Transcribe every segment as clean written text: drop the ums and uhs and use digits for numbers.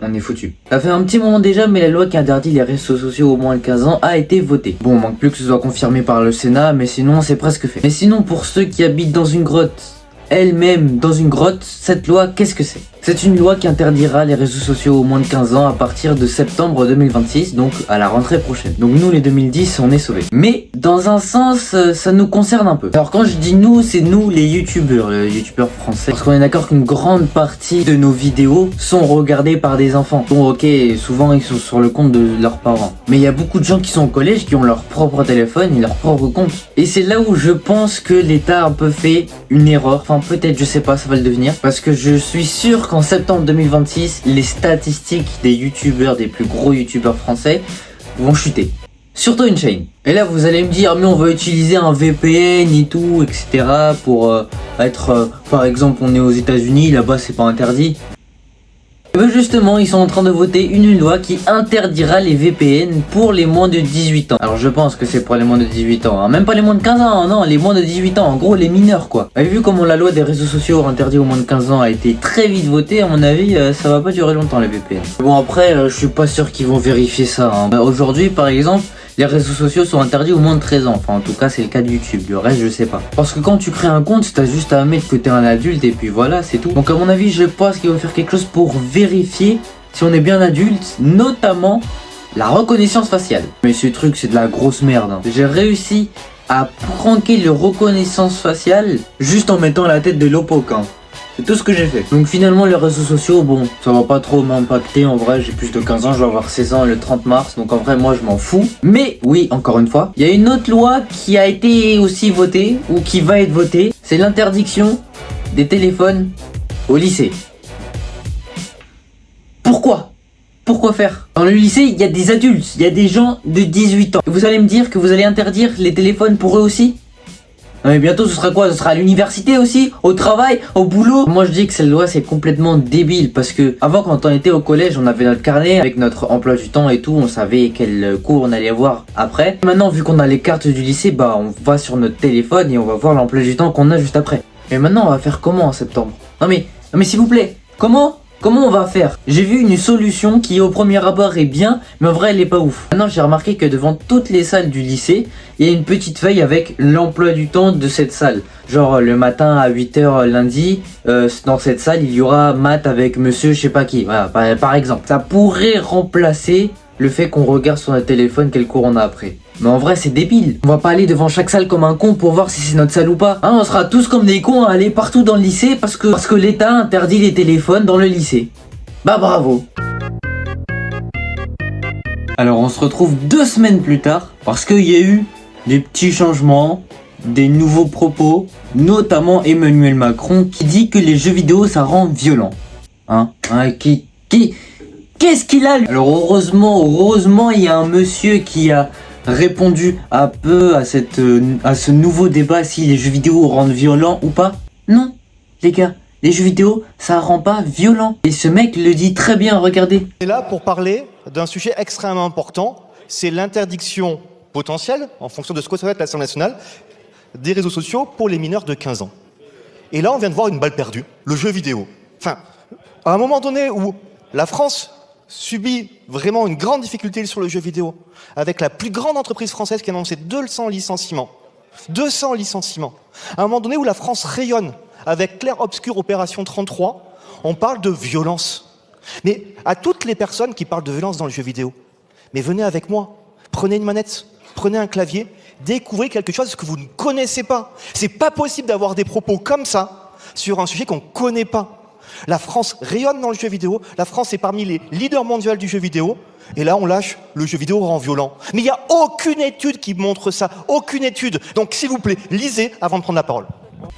on est foutu. Ça fait un petit moment déjà, mais la loi qui interdit les réseaux sociaux aux moins de 15 ans a été votée. Bon, manque plus que ce soit confirmé par le Sénat, mais sinon c'est presque fait. Mais sinon, pour ceux qui habitent dans une grotte, elle-même dans une grotte, cette loi, qu'est-ce que c'est? C'est une loi qui interdira les réseaux sociaux aux moins de 15 ans à partir de septembre 2026, donc à la rentrée prochaine. Donc nous les 2010, on est sauvés. Mais dans un sens, ça nous concerne un peu. Alors quand je dis nous, c'est nous les youtubeurs français. Parce qu'on est d'accord qu'une grande partie de nos vidéos sont regardées par des enfants. Bon ok, souvent ils sont sur le compte de leurs parents. Mais il y a beaucoup de gens qui sont au collège qui ont leur propre téléphone et leur propre compte. Et c'est là où je pense que l'État a un peu fait une erreur. Enfin peut-être, je sais pas, ça va le devenir. Parce que je suis sûr qu'en septembre 2026, les statistiques des youtubeurs, des plus gros youtubeurs français, vont chuter. Surtout InShine. Et là, vous allez me dire, mais on va utiliser un VPN et tout, etc. pour être, par exemple, on est aux États-Unis, là-bas, c'est pas interdit. Et bien justement, ils sont en train de voter une loi qui interdira les VPN pour les moins de 18 ans. Alors je pense que c'est pour les moins de 18 ans, hein. Même pas les moins de 15 ans, non, les moins de 18 ans, en gros les mineurs quoi. Vous avez vu comment la loi des réseaux sociaux interdits aux moins de 15 ans a été très vite votée, à mon avis ça va pas durer longtemps les VPN. Bon après, je suis pas sûr qu'ils vont vérifier ça, hein. Aujourd'hui par exemple, les réseaux sociaux sont interdits aux moins de 13 ans. Enfin, en tout cas, c'est le cas de YouTube. Le reste, je sais pas. Parce que quand tu crées un compte, t'as juste à mettre que t'es un adulte et puis voilà, c'est tout. Donc, à mon avis, je pense qu'ils vont faire quelque chose pour vérifier si on est bien adulte, notamment la reconnaissance faciale. Mais ce truc, c'est de la grosse merde, hein. J'ai réussi à pranker le reconnaissance faciale juste en mettant la tête de Lowpoke, hein. C'est tout ce que j'ai fait. Donc finalement les réseaux sociaux, bon, ça va pas trop m'impacter. En vrai, j'ai plus de 15 ans, je vais avoir 16 ans le 30 mars. Donc en vrai, moi je m'en fous. Mais oui, encore une fois, il y a une autre loi qui a été aussi votée, ou qui va être votée. C'est l'interdiction des téléphones au lycée. Pourquoi? Pourquoi faire? Dans le lycée, il y a des adultes, il y a des gens de 18 ans. Vous allez me dire que vous allez interdire les téléphones pour eux aussi? Non mais bientôt ce sera quoi? Ce sera à l'université aussi? Au travail? Au boulot? Moi je dis que cette loi c'est complètement débile. Parce que avant, quand on était au collège, on avait notre carnet avec notre emploi du temps et tout. On savait quel cours on allait voir après. Maintenant vu qu'on a les cartes du lycée, bah on va sur notre téléphone et on va voir l'emploi du temps qu'on a juste après. Et maintenant on va faire comment en septembre? Non mais s'il vous plaît, comment on va faire? J'ai vu une solution qui au premier abord est bien, mais en vrai elle est pas ouf. Maintenant j'ai remarqué que devant toutes les salles du lycée, il y a une petite feuille avec l'emploi du temps de cette salle. Genre le matin à 8 h lundi, dans cette salle il y aura maths avec monsieur je sais pas qui. Voilà, par exemple. Ça pourrait remplacer le fait qu'on regarde sur notre téléphone quel cours on a après. Mais en vrai c'est débile. On va pas aller devant chaque salle comme un con pour voir si c'est notre salle ou pas. Hein, on sera tous comme des cons à aller partout dans le lycée parce que l'État interdit les téléphones dans le lycée. Bah bravo. Alors on se retrouve 2 semaines plus tard parce qu'il y a eu des petits changements, des nouveaux propos, notamment Emmanuel Macron qui dit que les jeux vidéo ça rend violent. Qu'est-ce qu'il a? Alors heureusement il y a un monsieur qui a répondu à ce nouveau débat si les jeux vidéo rendent violents ou pas. Non les gars, les jeux vidéo ça rend pas violent. Et ce mec le dit très bien, regardez. On est là pour parler d'un sujet extrêmement important, c'est l'interdiction potentielle, en fonction de ce que souhaite l'Assemblée nationale, des réseaux sociaux pour les mineurs de 15 ans. Et là on vient de voir une balle perdue, le jeu vidéo. Enfin, à un moment donné où la France subit vraiment une grande difficulté sur le jeu vidéo, avec la plus grande entreprise française qui a annoncé 200 licenciements. 200 licenciements. À un moment donné où la France rayonne, avec Clair Obscur Opération 33, on parle de violence. Mais à toutes les personnes qui parlent de violence dans le jeu vidéo, mais venez avec moi, prenez une manette, prenez un clavier, découvrez quelque chose que vous ne connaissez pas. C'est pas possible d'avoir des propos comme ça sur un sujet qu'on ne connaît pas. La France rayonne dans le jeu vidéo, la France est parmi les leaders mondiaux du jeu vidéo, et là on lâche, le jeu vidéo rend violent. Mais il n'y a aucune étude qui montre ça, aucune étude. Donc s'il vous plaît, lisez avant de prendre la parole.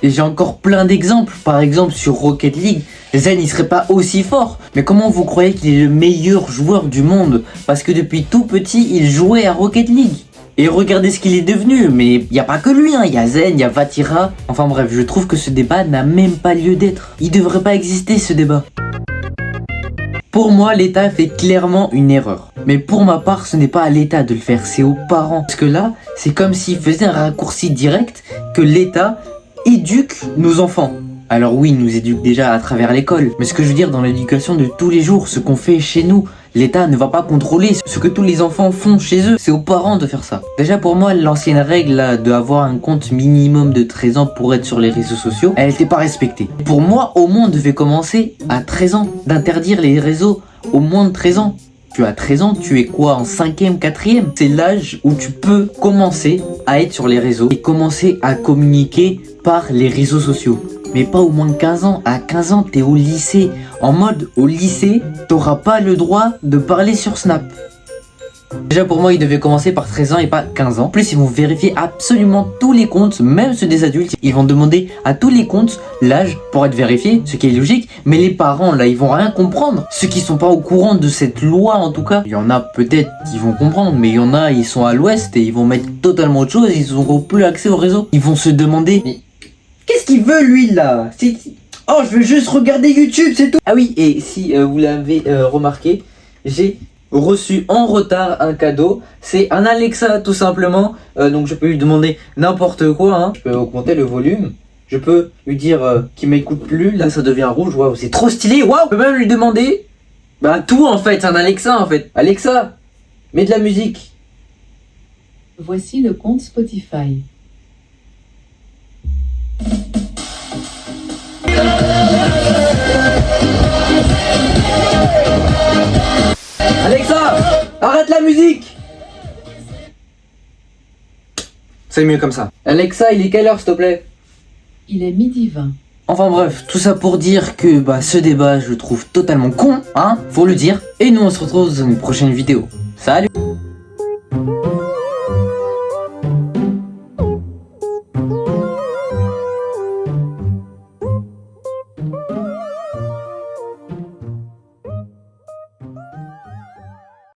Et j'ai encore plein d'exemples. Par exemple sur Rocket League, Zen il serait pas aussi fort. Mais comment vous croyez qu'il est le meilleur joueur du monde? Parce que depuis tout petit, il jouait à Rocket League. Et regardez ce qu'il est devenu, mais il n'y a pas que lui, hein. Il y a Zen, il y a Vatira. Enfin bref, je trouve que ce débat n'a même pas lieu d'être. Il devrait pas exister ce débat. Pour moi, l'État fait clairement une erreur. Mais pour ma part, ce n'est pas à l'État de le faire, c'est aux parents. Parce que là, c'est comme s'il faisait un raccourci direct que l'État éduque nos enfants. Alors oui, ils nous éduquent déjà à travers l'école, mais ce que je veux dire dans l'éducation de tous les jours, ce qu'on fait chez nous, l'État ne va pas contrôler ce que tous les enfants font chez eux, c'est aux parents de faire ça. Déjà pour moi, l'ancienne règle là, de avoir un compte minimum de 13 ans pour être sur les réseaux sociaux, elle n'était pas respectée. Pour moi, au moins on devait commencer à 13 ans, d'interdire les réseaux au moins de 13 ans. Tu as 13 ans, tu es quoi, en 5e, 4e? C'est l'âge où tu peux commencer à être sur les réseaux et commencer à communiquer par les réseaux sociaux. Mais pas au moins de 15 ans. À 15 ans, t'es au lycée. En mode, au lycée, t'auras pas le droit de parler sur Snap. Déjà pour moi, ils devaient commencer par 13 ans et pas 15 ans. En plus, ils vont vérifier absolument tous les comptes, même ceux des adultes. Ils vont demander à tous les comptes l'âge pour être vérifié, ce qui est logique. Mais les parents, là, ils vont rien comprendre. Ceux qui sont pas au courant de cette loi, en tout cas, il y en a peut-être qui vont comprendre, mais il y en a, ils sont à l'ouest et ils vont mettre totalement autre chose. Ils n'auront plus accès au réseau. Ils vont se demander, mais qu'est-ce qu'il veut lui là? Oh, je veux juste regarder YouTube, c'est tout. Ah oui, et si vous l'avez remarqué, j'ai reçu en retard un cadeau. C'est un Alexa tout simplement. Donc je peux lui demander n'importe quoi. Hein. Je peux augmenter le volume. Je peux lui dire qu'il m'écoute plus. Là ça devient rouge. Waouh, c'est trop stylé. Waouh. Je peux même lui demander tout en fait. C'est un Alexa en fait. Alexa, mets de la musique. Voici le compte Spotify. Alexa, arrête la musique. C'est mieux comme ça. Alexa, il est quelle heure s'il te plaît? Il est 12h20. Enfin bref, tout ça pour dire que ce débat je le trouve totalement con, hein, faut le dire. Et nous on se retrouve dans une prochaine vidéo. Salut.